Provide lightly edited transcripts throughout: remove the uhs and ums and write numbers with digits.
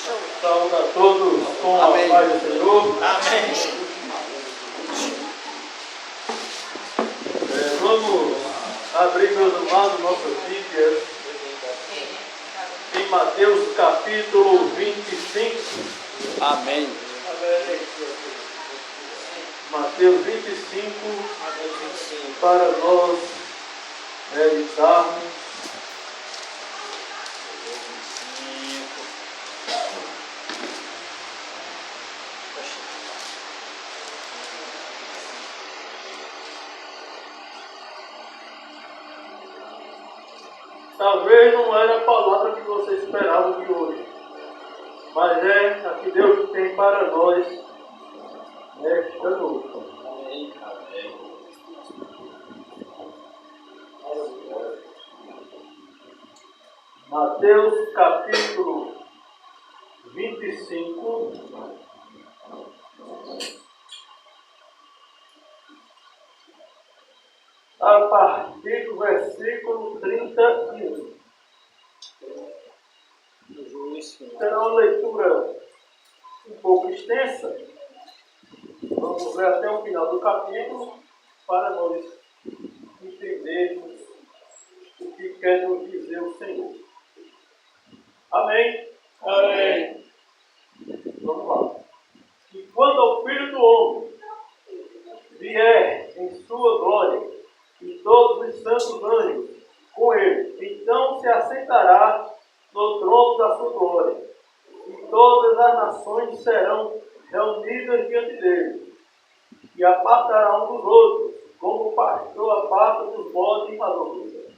Saúde a todos com Amém. a paz do Senhor. Amém. Vamos abrir, meus amados, nossas Bíblias em Mateus capítulo 25. Amém. Mateus 25, para nós meditarmos. Talvez não era a palavra que você esperava de hoje, mas é a que Deus tem para nós nesta noite. Amém. Mateus capítulo 25, a partir do versículo 31. Será uma leitura um pouco extensa. Vamos ler até o final do capítulo para nós entendermos o que quer nos dizer o Senhor. Amém? Amém. Vamos lá. E quando o Filho do Homem vier em sua glória e todos os santos anjos com ele, então se assentará no trono da sua glória, e todas as nações serão reunidas diante dele, e apartará um dos outros, como o pastor aparta dos bodes em ovelhas,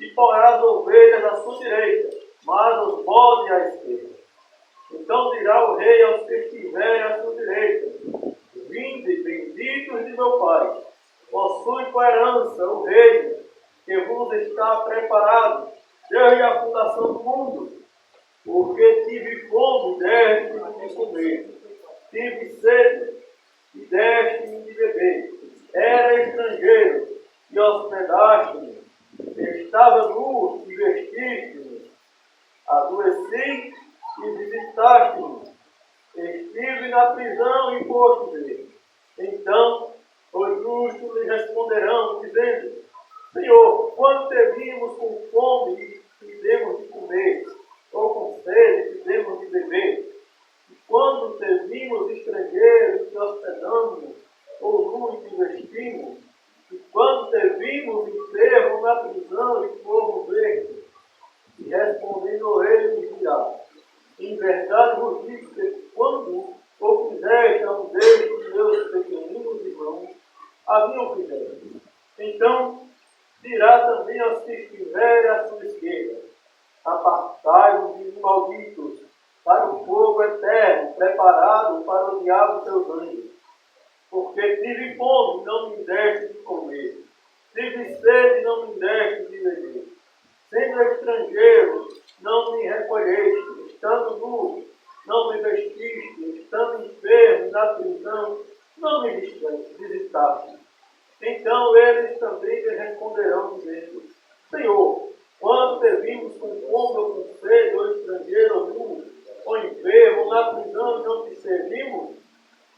e porá as ovelhas à sua direita, mas os bodes à esquerda. Então dirá o rei aos que estiverem à sua direita: vinde, benditos de meu Pai, possui por herança o reino que vos está preparado desde a fundação do mundo. Porque tive fome e deste-me de comer, tive sede e deste-me de beber, era estrangeiro e hospedaste-me, estava nu e vestiste-me, adoeci e visitaste-me, estive na prisão e foste ver. Então os justos lhe responderão, dizendo: Senhor, quando te vimos com fome e demos de comer, ou com sede e demos de beber? E quando te vimos estrangeiros e te hospedamos, ou nu e te vestimos? E quando te vimos enfermo na prisão e fomos ver-te? E respondendo ele lhes dirá: em verdade vos digo que quando o fizeste a um destes meus pequeninos irmãos, a mim o fizeste. Então dirá também aos que estiverem à sua esquerda: apartai-vos de mim, malditos, para o fogo eterno, preparado para o diabo e seus anjos. Porque tive fome e não me deste de comer, tive sede e não me deste de beber, sendo estrangeiro, não me recolheste, estando nu, não me vestiste, estando enfermo na prisão, não me visitaste. Então eles também lhe responderão, dizendo: Senhor, quando te vimos com fome ou com sede, ou estrangeiro ou nu, ou enfermo, ou na prisão, não te servimos?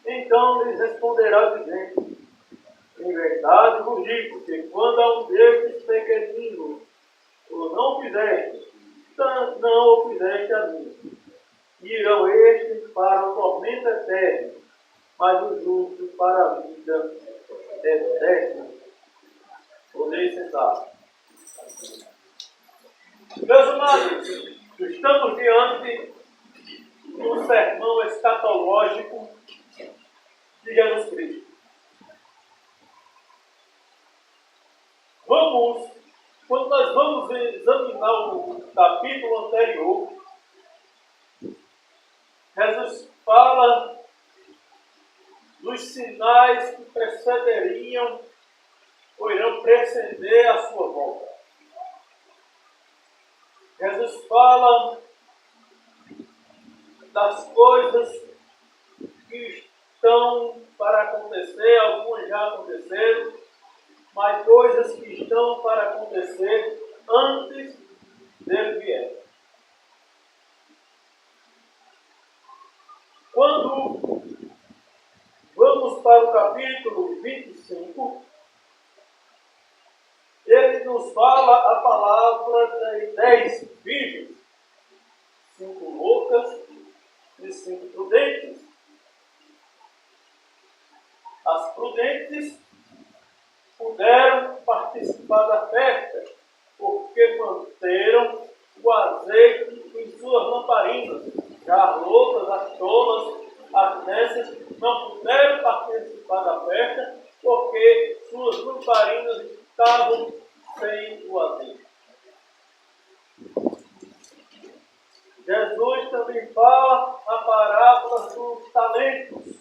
Então lhes responderá, dizendo: em verdade vos digo que quando a um destes pequeninos o não fizeste, não o fizeste a mim. E irão estes para o tormento eterno, mas os justos para a vida eterna. Podem sentar. Meus amados, estamos diante de um sermão escatológico de Jesus Cristo. Quando nós vamos examinar o capítulo anterior, Jesus fala dos sinais que precederiam ou irão preceder a sua volta. Jesus fala das coisas que estão para acontecer, algumas já aconteceram, mas coisas que estão para acontecer antes dele vier. quando vamos para o capítulo 25, ele nos fala a palavra de 10 virgens, 5 loucas e 5 prudentes. As prudentes puderam participar da festa, porque manteram o azeite em suas lamparinas. Já as loucas, as tolas, as nécias não puderam participar da festa, porque suas lamparinas estavam sem o azeite. Jesus também fala a parábola dos talentos.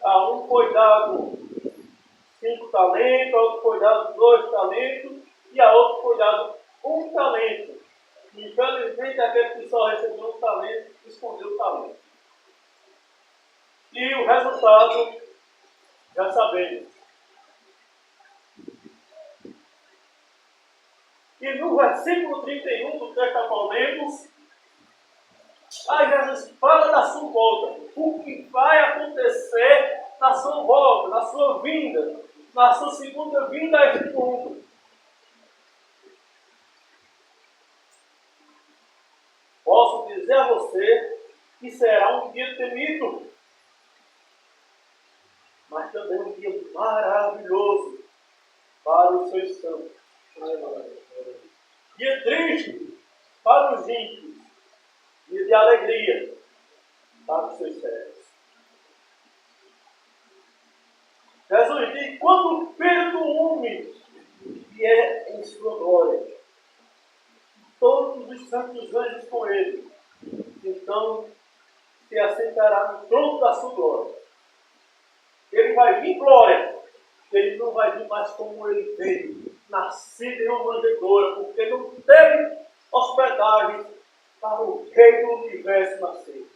A um foi dado 5 talentos, a outro foi dado 2 talentos e a outro foi dado 1 talento. Infelizmente, aquele que só recebeu 1 talento, escondeu o talento. E o resultado, já sabemos. E no versículo 31 do texto a qual lemos, aí Jesus fala da sua volta. O que vai acontecer na sua volta, na sua vinda, na sua segunda vinda a este mundo. Posso dizer a você que será um dia temido, mas também um dia maravilhoso para os seus santos. Dia triste para os ímpios, dia de alegria para os seus servos. Jesus diz: quando o Filho do Homem vier em sua glória, todos os santos anjos com ele, então se assentará no trono da sua glória. Ele vai vir em glória. Ele não vai vir mais como ele veio, nascido em uma manjedoura, porque não teve hospedagem para o Rei do Universo nascer.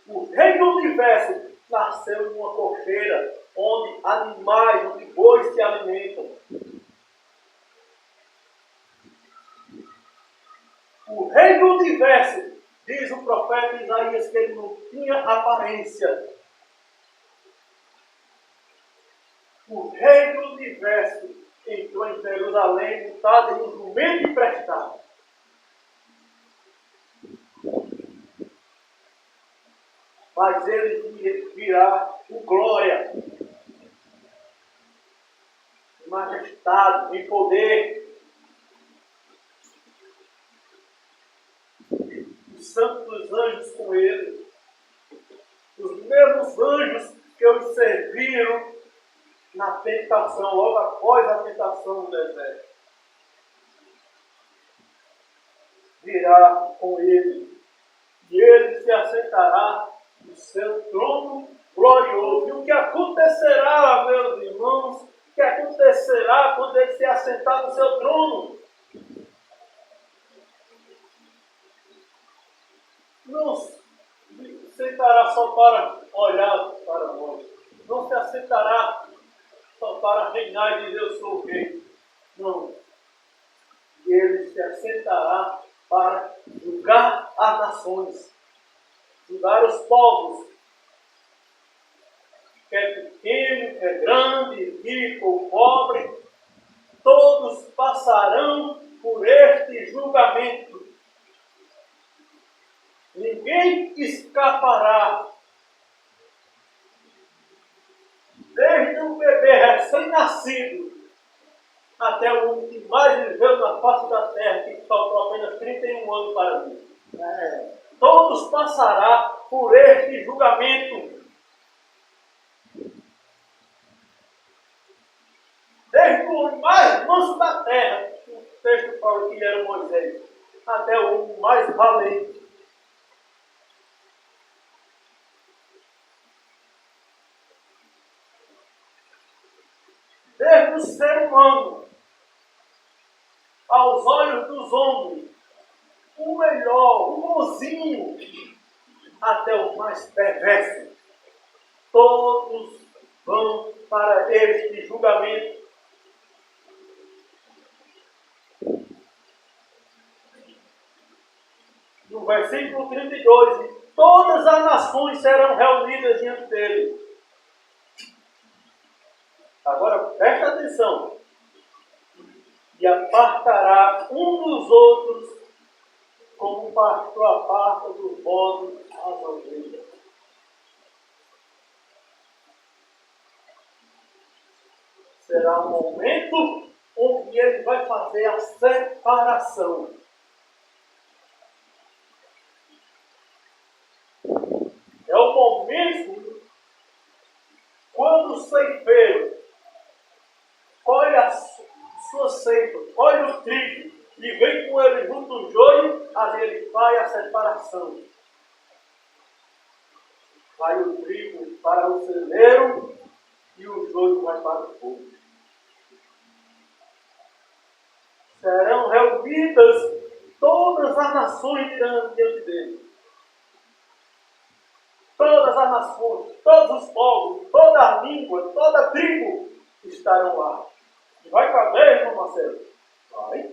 O Rei do Universo nasceu em uma cocheira, onde animais, onde bois se alimentam. O Rei do Universo, diz o profeta Isaías, que ele não tinha aparência. O Rei do Universo entrou em Jerusalém, montado em um jumento emprestado. Mas ele virá com glória, em majestade, em poder. Os santos anjos com ele. Os mesmos anjos que os serviram na tentação, logo após a tentação do deserto. Virá com ele. E ele se assentará no seu trono glorioso. E o que acontecerá, meus irmãos? O que acontecerá quando ele se assentar no seu trono? Não se sentará só para olhar para nós. Não se assentará só para reinar e dizer: eu sou o rei. Não. Ele se assentará para julgar as nações, julgar os povos, quer pequeno, quer grande, rico ou pobre, todos passarão por este julgamento. Ninguém escapará. Desde um bebê recém-nascido até o homem que mais viveu na face da terra, que faltou apenas 31 anos para mim. Todos passarão por este julgamento. Desde o homem mais manso da terra, o texto fala que era Moisés, até o homem mais valente. Desde o ser humano, aos olhos dos homens, o melhor, o bonzinho, até o mais perverso, todos vão para este julgamento. no versículo 32, e todas as nações serão reunidas diante dele. Agora presta atenção. E apartará um dos outros, como o pastor aparta dos bodes as ovelhas. Será um momento onde ele vai fazer a separação. É o momento quando o ceifeiro colhe a sua ceifa, colhe o trigo e vem com ele junto o joio, ali ele faz a separação. Vai o trigo para o celeiro e o joio vai para o fogo. Serão reunidas todas as nações diante dele. Todas as nações, todos os povos, toda a língua, toda a tribo estarão lá. E vai caber, irmão Marcelo? Vai.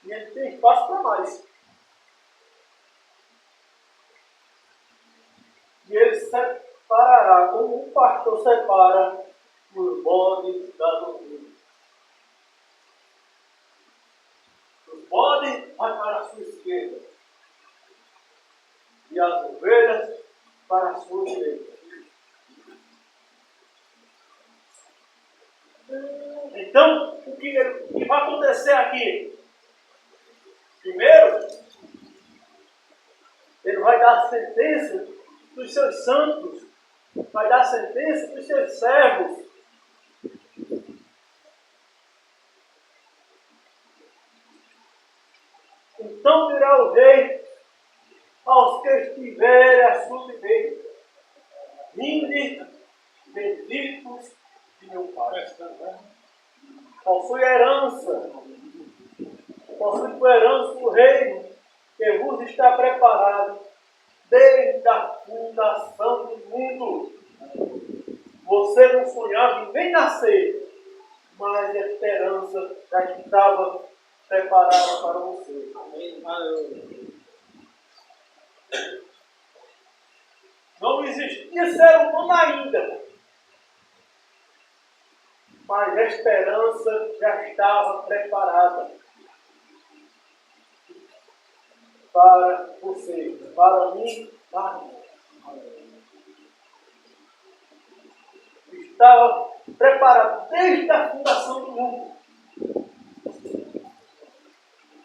E ele tem espaço para mais. E ele separará, como um pastor separa os bodes das ovelhas. Os bodes vai para a sua esquerda. E as ovelhas para a sua direita. Então, o que vai acontecer aqui? Primeiro, ele vai dar a sentença dos seus santos, vai dar a sentença dos seus servos. Então dirá o rei aos que estiverem à sua direita: vinde, benditos de meu Pai. Possui herança, possui por herança o reino que vos está preparado desde a fundação do mundo. Você não sonhava em nem nascer, mas a esperança já estava preparada para você. Não existia ser humano ainda, mas a esperança já estava preparada para você, para mim, para mim. Estava preparado desde a fundação do mundo.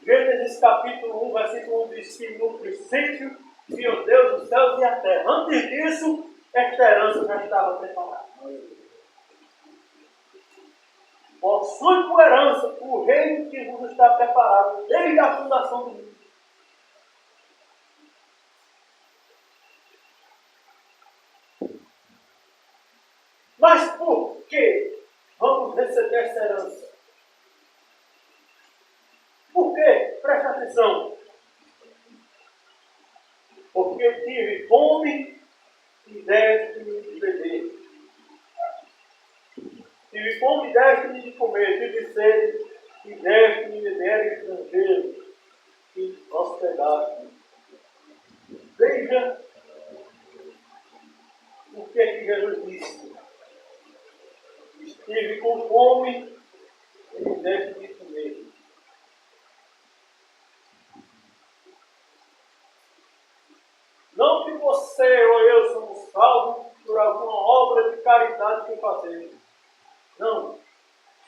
Gênesis capítulo 1, versículo 1 diz que no princípio criou Deus os céus e a terra. Antes disso, a esperança já estava preparada. Possui por herança o reino que vos está preparado desde a fundação do mundo. Mas por que vamos receber essa herança? Por quê? Presta atenção. Porque tive fome e deste-me de beber. Tive fome e deste-me de comer. Tive sede e deste-me de beber estrangeiro. E hospedaste-me. Veja o que é que Jesus disse. Estive com fome e me deste de comer. Não que você ou eu somos salvos por alguma obra de caridade que fazemos. Não.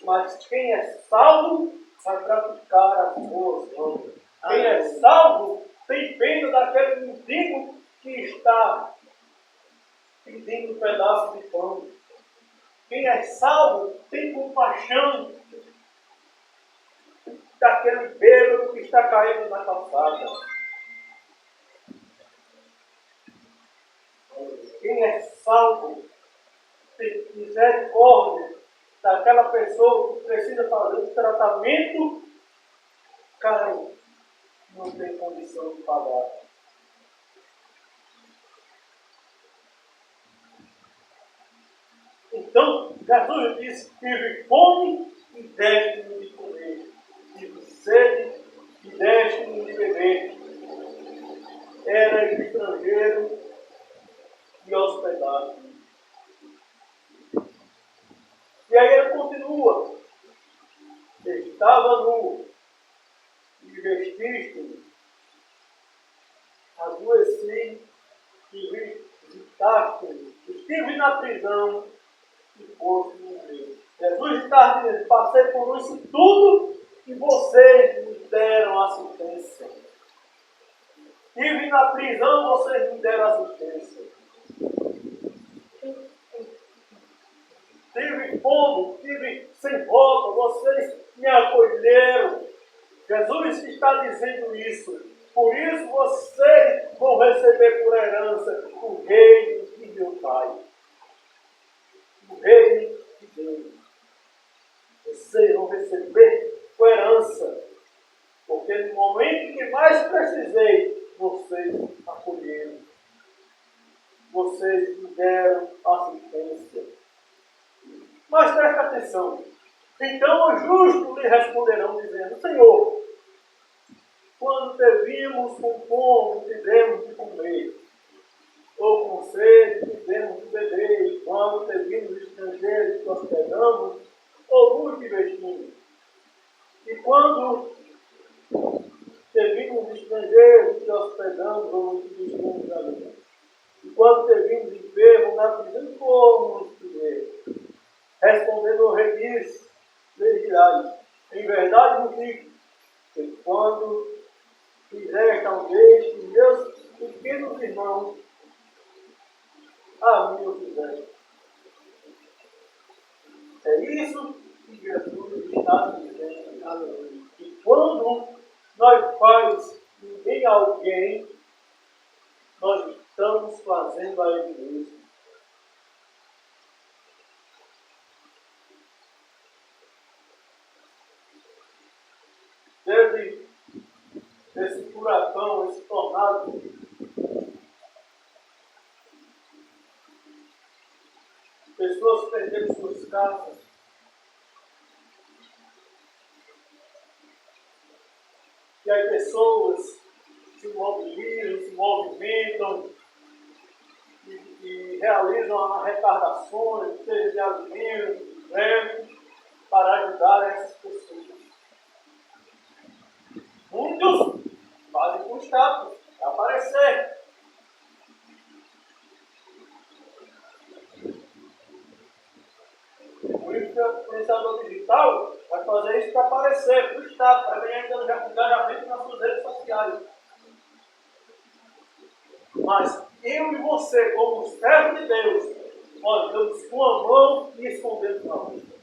Mas quem é salvo vai praticar as boas obras. Quem é salvo tem pena daquele mendigo que está pedindo um pedaço de pão. Quem é salvo tem compaixão daquele bêbado que está caído na calçada. Quem é salvo tem misericórdia daquela pessoa que precisa fazer um tratamento caro, não tem condição de pagar. Então, Jesus disse: tive fome e deste-me de comer. Tive sede continua. Estava nu e vestiste-me, adoeci e visitaste-me, estive na prisão e foste me ver. Jesus está dizendo, passei por isso tudo e vocês me deram assistência. Estive na prisão, vocês me deram assistência. Tive fome, tive sem roupa, vocês me acolheram. Jesus está dizendo isso. Por isso vocês vão receber por herança o reino de meu Pai. O reino de Deus. Vocês vão receber por herança. Porque no momento que mais precisei, vocês acolheram. Vocês me deram assistência. Mas presta atenção. Então os justos lhe responderão, dizendo, Senhor, quando te vimos com fome, te demos de comer, ou com sede, te demos de beber, e quando te vimos estrangeiros, te hospedamos, ou nos vestimos. E quando te vimos estrangeiros, te hospedamos, ou nos vestimos ali. E quando te vimos enfermo, na prisão, como nos primeiro. Respondendo o rei disse, lhe dirás, em verdade vos digo, que quando fizeste a um destes meus pequenos irmãos, a mim o fizeste. É isso que Jesus está dizendo. Aleluia. E quando nós faz em alguém, nós estamos fazendo a Ele mesmo. Teve esse furacão, esse tornado, pessoas perderam suas casas, e as pessoas se mobilizam, se movimentam e realizam arrecadações, seja de alimentos, de crédito, para ajudar essas pessoas. Muitos fazem com status, para aparecer. Por isso que o influenciador digital vai fazer isso para aparecer, para o status, para ganhar engajamento nas suas redes sociais. Mas eu e você, como servo de Deus, nós damos com a mão e escondemos na outra.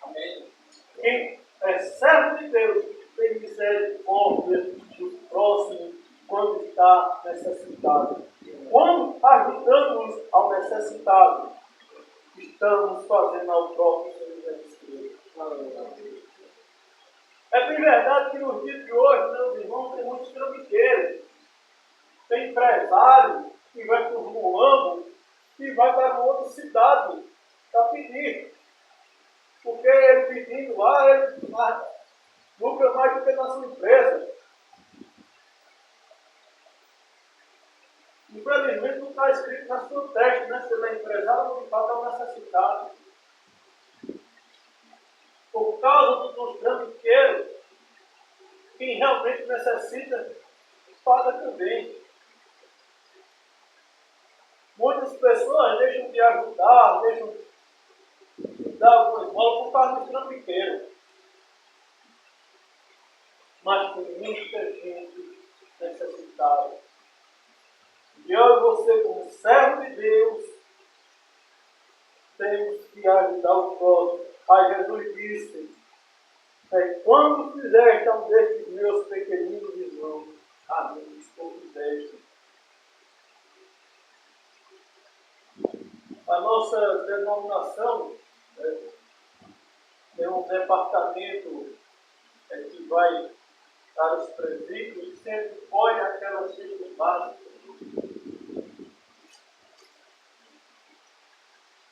Amém? Quem é servo de Deus tem misericórdia do próximo quando está necessitado. Quando ajudamos ao necessitado, estamos fazendo ao próprio serviço. É bem verdade que nos dias de hoje, meus irmãos, tem muitos trambiqueiros. Tem empresário que vai para os muambos e vai para uma outra cidade para pedir. Porque ele pedindo lá, ele lucra mais do que na sua empresa. Infelizmente não está escrito na sua teste, né? Se ele é empresário ou de fato é um necessitado. Por causa dos trambiqueiros, quem realmente necessita, paga também. Muitas pessoas deixam de ajudar, deixam de dar alguma esmola por causa dos trambiqueiros. Mas tem muita gente necessitada. E eu e você, como servo de Deus, temos que ajudar o próximo. Aí Jesus disse, quando fizeste a um destes meus pequeninos irmãos, a mim o fizeste. A nossa denominação tem um departamento que vai para os presídios e sempre põe aquelas cestas básicas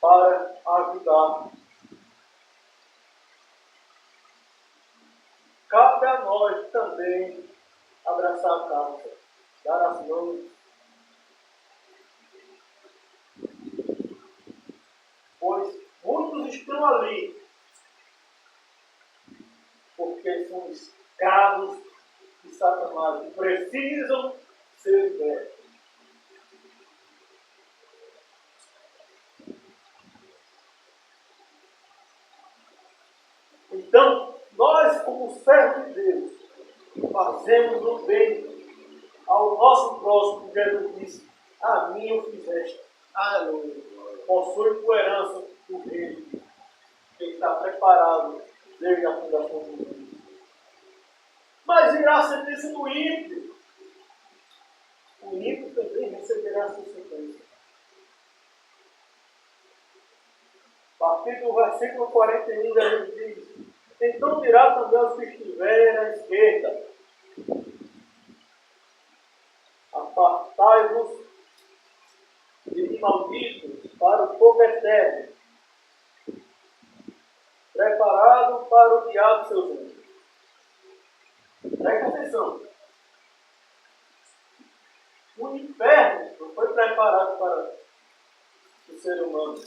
para ajudar. Cabe a nós também abraçar a causa, dar as mãos. estão ali porque são escravos de Satanás e precisam ser libertos. Então, nós, como servos de Deus, fazemos o bem ao nosso próximo. Jesus disse: a mim o fizeste. Aleluia. Possui por herança o reino, que está preparado desde a fundação do mundo. Mas irá a sentença do ímpio. O ímpio também receberá a sua sentença. A partir do versículo 41, Jesus diz: então dirá também aos que estiverem à esquerda: apartai-vos de mim, malditos, para o fogo eterno, preparado para o diabo e seus anjos. Preste atenção. O inferno não foi preparado para o ser humano.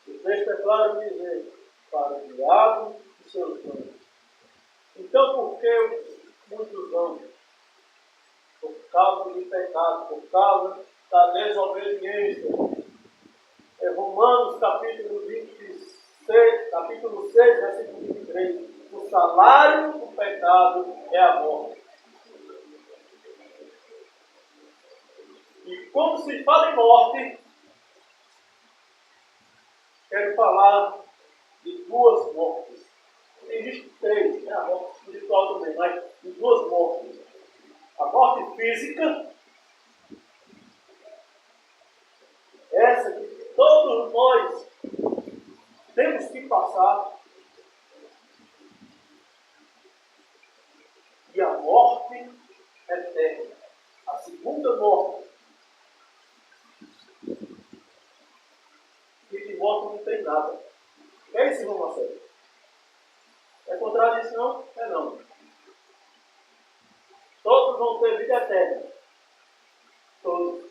O texto é claro dizer: para o diabo e seus anjos. Então, por que muitos vão? Por causa do pecado, por causa da desobediência. É Romanos capítulo 6, versículo 23. O salário do pecado é a morte. E quando se fala em morte, quero falar de duas mortes. Existem três, a morte espiritual também, mas de duas mortes. A morte física, essa que todos nós temos que passar. E a morte eterna, a segunda morte. E de morte não tem nada. É isso, irmão Marcelo? É contradição? É não. Todos vão ter vida eterna. Todos.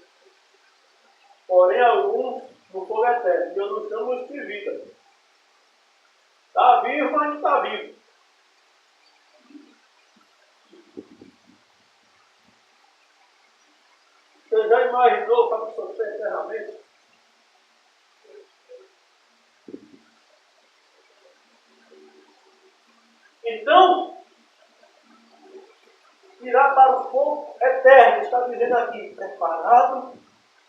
Porém, alguns no fogo eterno. E eu não chamo isso de vida. Está vivo, mas não está vivo. Você já imaginou para o sofrer eternamente? Então, irá para o fogo eterno. Está dizendo aqui: preparado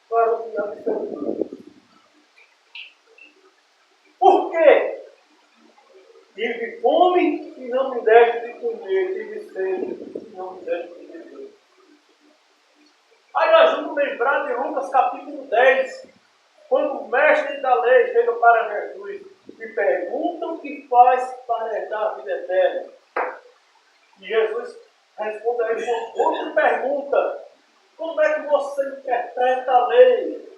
para o dia de Deus. Por quê? Tive fome e não me deste de comer. Tive sede e não me deste de beber. Aí nós vamos lembrar de Lucas capítulo 10, quando o mestre da lei chega para Jesus e pergunta o que faz para herdar a vida eterna. E Jesus responde a ele com outra pergunta: como é que você interpreta a lei?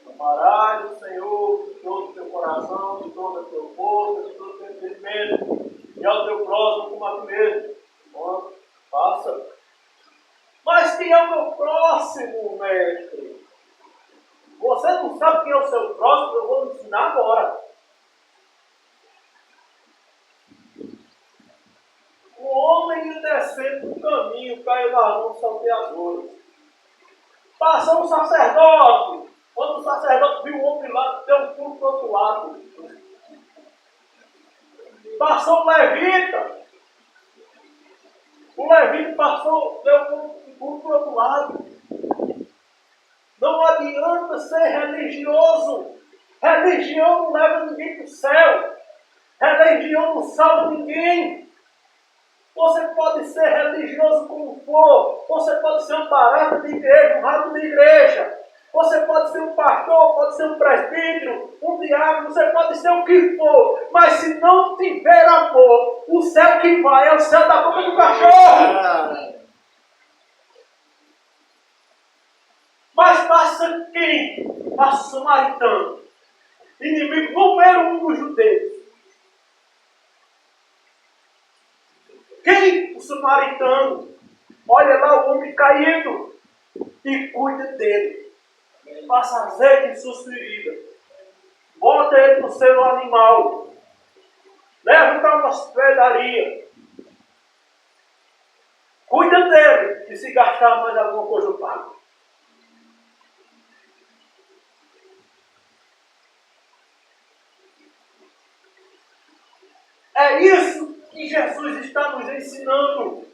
Amarás o Senhor de todo o teu coração, de toda a tua força, de todo o teu entendimento, e ao teu próximo como a ti mesmo. Bom, faça. Mas quem é o meu próximo, mestre? Você não sabe quem é o seu próximo? Eu vou ensinar agora. O homem ia descendo no caminho, caiu na mão salteadora. Passou um sacerdote. Quando o sacerdote viu o homem lá, deu um pulo para o outro lado. Passou o levita. O levita passou, deu um pulo para o outro lado. Não adianta ser religioso. Religião não leva ninguém para o céu. Religião não salva ninguém. Você pode ser religioso como for. Você pode ser um barata de igreja, um rato de igreja. Você pode ser um pastor, pode ser um presbítero, um diácono, você pode ser o que for. Mas se não tiver amor, o céu que vai é o céu da boca do cachorro. Mas passa quem? Passa o samaritano. Inimigo número 1 dos judeus. Quem? O samaritano. Olha lá o homem caído e cuida dele. Passa azeite em suas feridas. Bota bota ele no selo animal. Leva para uma hospedaria. Cuida dele. E se gastar mais alguma coisa, eu pago. É isso que Jesus está nos ensinando.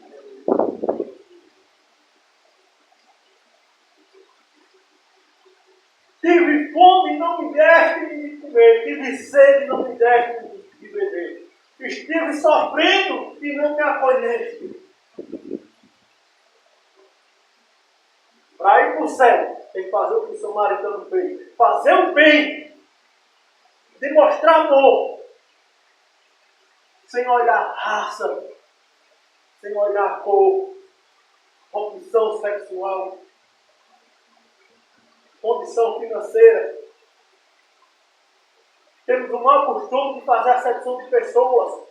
Tive fome, não me deste de comer. Tive sede, não me deste de beber. Estive sofrendo e não me acolheste. Para ir para o céu, tem que fazer o que o samaritano fez. Fazer o bem. Demonstrar amor. Sem olhar raça. Sem olhar cor. Opção sexual. Condição financeira. Temos o mau costume de fazer acepção de pessoas.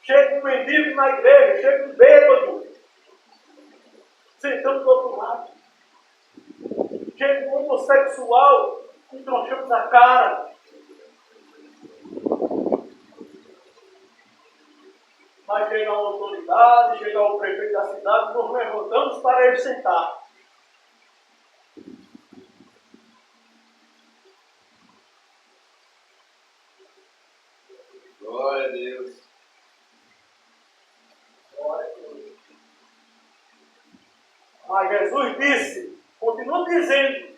Chega um mendigo na igreja, chega um bêbado, sentamos do outro lado. Chega um homossexual, entronchamos a cara. Mas chega uma autoridade, chega o prefeito da cidade, nós levantamos para ele sentar. Glória a Deus. Glória a Deus. Mas Jesus disse, continua dizendo,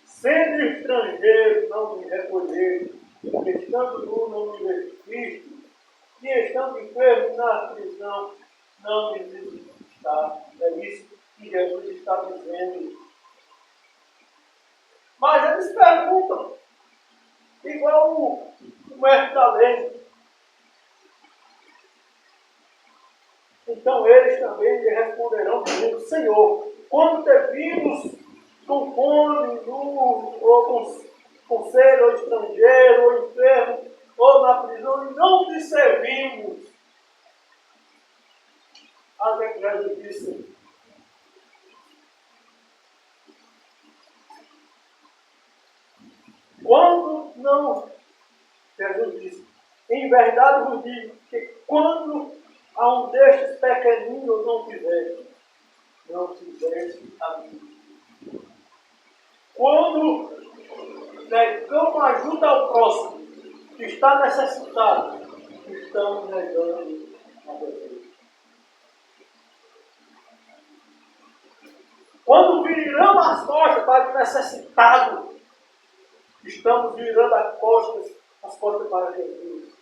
sendo estrangeiro não me recolher, estando nu não me vestiste, e estando enfermo na prisão não me visitar. É isso que Jesus está dizendo. Mas eles perguntam, igual o mestre da lei. Então eles também lhe responderão dizendo, Senhor, quando te vimos com fome, nu, ou com sede, ou estrangeiro, ou enfermo, ou na prisão, e não te servimos. A que Jesus disse, quando não, Jesus disse, em verdade vos digo que quando a um destes pequeninos não fizeste a mim. Quando negamos ajuda ao próximo que está necessitado, estamos negando a Deus. Quando viramos as costas para o necessitado, estamos virando as costas para Jesus.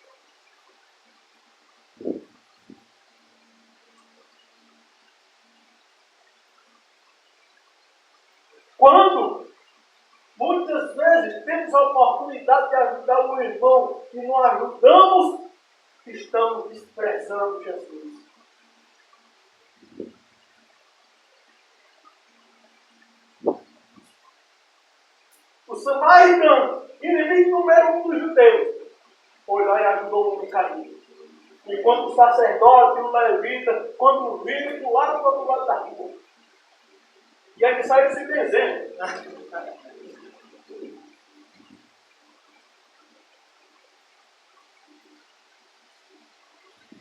Quando muitas vezes temos a oportunidade de ajudar o irmão e não ajudamos, estamos desprezando Jesus. O samaritano, inimigo número 1 dos judeus, foi lá e ajudou o homem caído. Enquanto o sacerdote e o levita, quando viram, pularam para o outro lado da rua. E aí saiu se benzendo.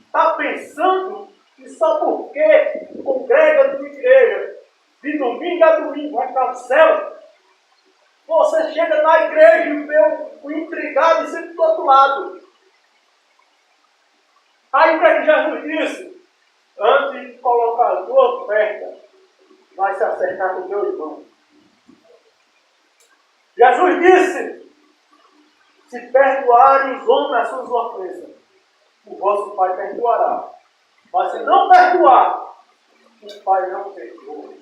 Está pensando que só porque congrega numa igreja, de domingo a domingo, vai para o céu, você chega na igreja e vê o intrigado e sempre do outro lado. Aí o que Jesus disse? Antes de colocar a tua oferta, vai se acertar com o teu irmão. Jesus disse, se perdoarem os homens as suas ofensas, o vosso Pai perdoará. Mas se não perdoar, o Pai não perdoa.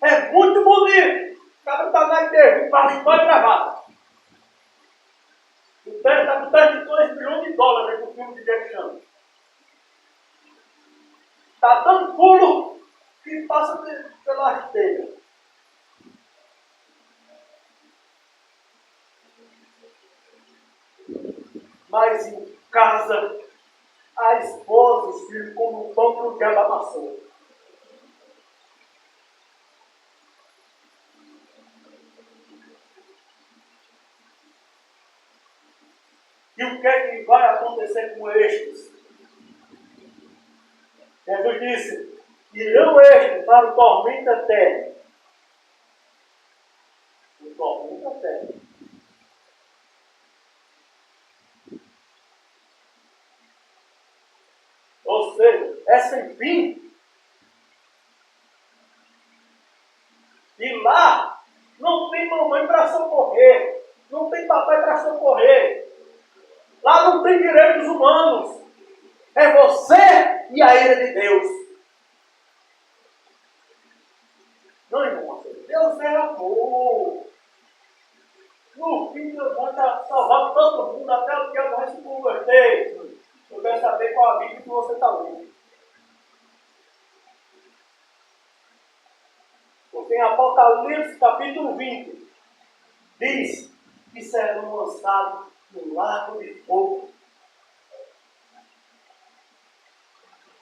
É muito bonito. O cara está na igreja, o paletó e gravata. O teto está com tanto de $2 milhões aí com o filme de Jack Chan. Está dando pulo que passa pela esteira. Mas casa, a esposa, os filhos, como o pão que o diabo amassou. E o que é que vai acontecer com estes? Jesus disse: irão estes para o tormento eterno. O tormento eterno. Ou seja, é sem fim. E lá não tem mamãe para socorrer. Não tem papai para socorrer. Lá não tem direitos humanos. É você e a ira de Deus. Não, irmão. Deus é amor. No fim, Deus vai salvar todo mundo, até o que vai se converter. Eu quero saber qual a Bíblia que você está lendo. Porque em Apocalipse, capítulo 20, diz que serão lançados no lago de fogo.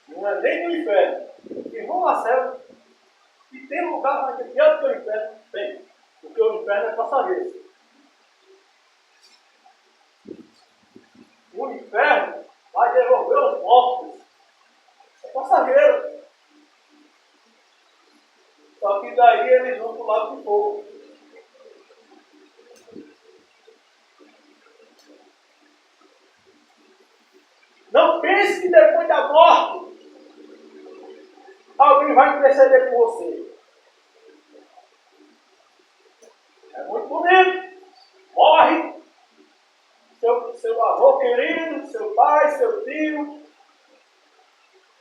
Não é nem no inferno. E vão ao céu. E tem lugar mais pior do que o inferno? Tem. Porque o inferno é passageiro. O inferno vai devolver os mortos. É passageiro. Só que daí eles vão para o lado de fogo. Não pense que depois da morte alguém vai interceder por você. É muito bonito. Morre. Seu avô querido, seu pai, seu tio.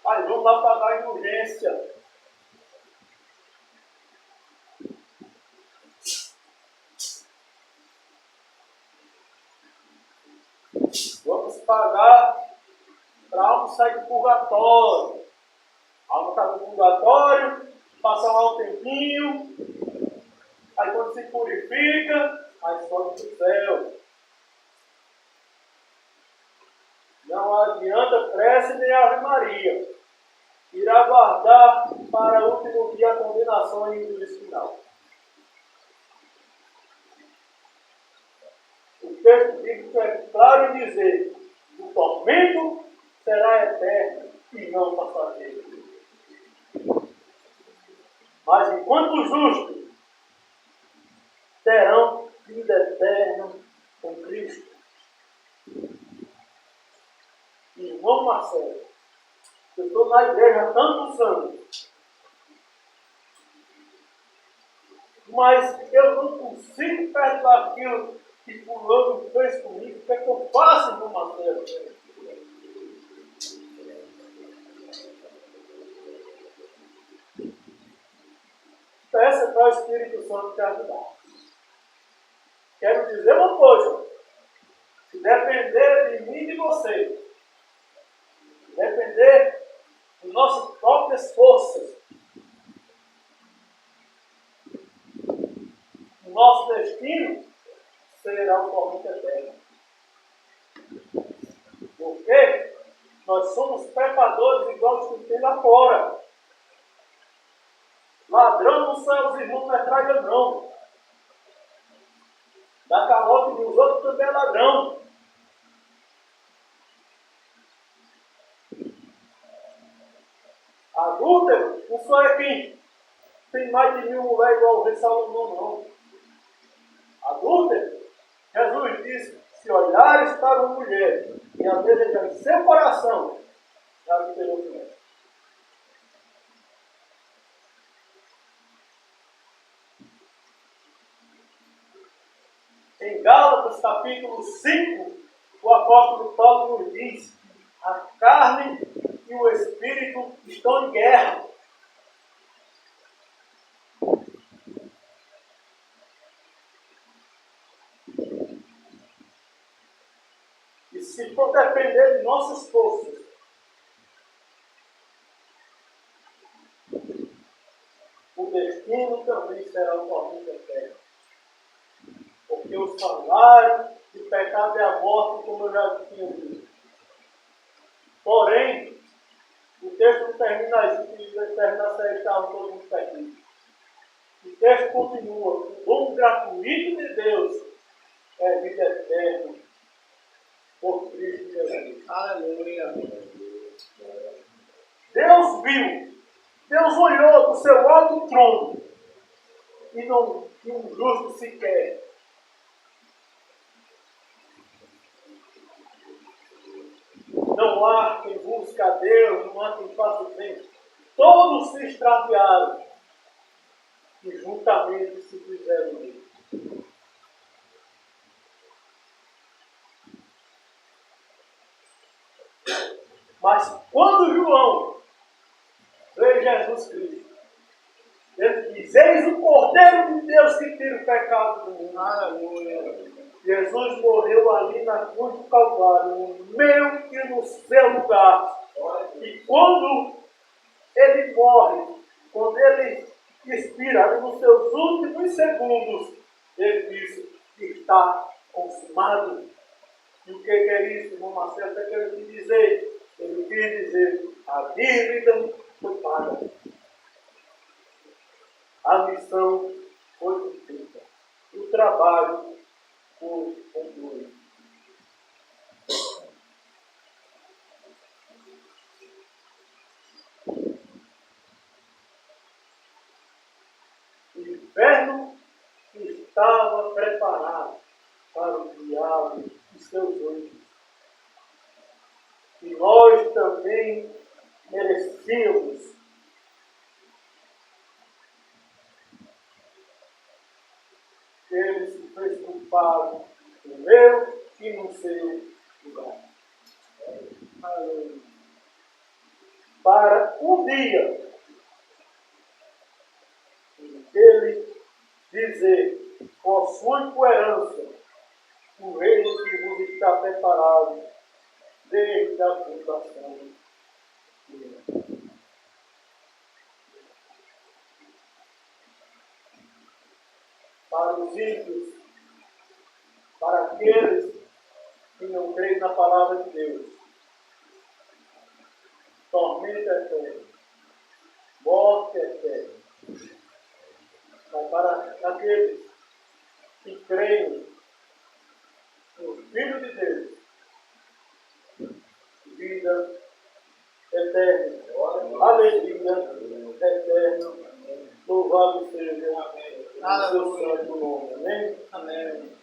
Mas vamos lá pagar a indulgência. Vamos pagar para a alma sair do purgatório. A alma está no purgatório, passa lá um tempinho, aí quando se purifica, aí sobe para o céu. Não adianta prece nem Ave Maria. Irá guardar para o último dia a condenação e o juízo final. O texto bíblico é claro em dizer: o tormento será eterno e não passageiro. Mas enquanto os justos terão vida eterna com Cristo. Irmão Marcelo, eu estou na igreja há tantos anos, mas eu não consigo perdoar aquilo que fulano fez comigo. O que é que eu faço, irmão Marcelo? Peça para o Espírito Santo te ajudar. Quero dizer uma coisa: se depender de mim e de você, depender de nossas próprias forças, o nosso destino será um tormento eterno. Porque nós somos pecadores igual os que tem lá fora. Ladrão não são os irmãos metralha, não. Dá calote nos outros também é ladrão. Adúltero não só é quem tem mais de 1000 mulheres igual o rei Salomão, não. Adúltero, Jesus disse: se olhares para uma mulher e a desejar em seu coração, já adulterou com ela. Em Gálatas capítulo 5, o apóstolo Paulo nos diz: a carne e o espírito estão em guerra. E se for depender de nossas forças, o destino também será o tormento eterno. Porque o salário do pecado é a morte, como eu já tinha dito. Porém, o texto não termina assim, termina a série, estavam todos muito perdidos. O texto continua: o dom gratuito de Deus é vida eterna por Cristo Jesus. Aleluia. Deus viu, Deus olhou do seu alto trono e não tinha um justo sequer. Não há quem busque a Deus, não há quem faça o bem. Todos se extraviaram e juntamente se fizeram isso. Mas quando João vê Jesus Cristo, ele diz: eis o Cordeiro de Deus que tira o pecado do mundo. Aleluia. Jesus morreu ali na cruz do Calvário, no meu e no seu lugar. E quando ele morre, quando ele expira, ali nos seus últimos segundos, ele diz: está consumado. E o que é isso, irmão Marcelo? Está querendo dizer? Ele quis dizer: a dívida foi paga. A missão foi cumprida. O trabalho foi concluído. O inferno estava preparado para o diabo e seus anjos. E nós também merecíamos que ele se fez culpado no meu e no seu lugar. Para um dia ele dizer: possui por herança o reino que vos está preparado desde a fundação do mundo. Para os ímpios, para aqueles que não creem na palavra de Deus, tormento eterno, morte eterna. Mas para aqueles que creem no Filho de Deus, vida eterna, alegria eterna, louvado seja o seu santo nome. Amém? Amém.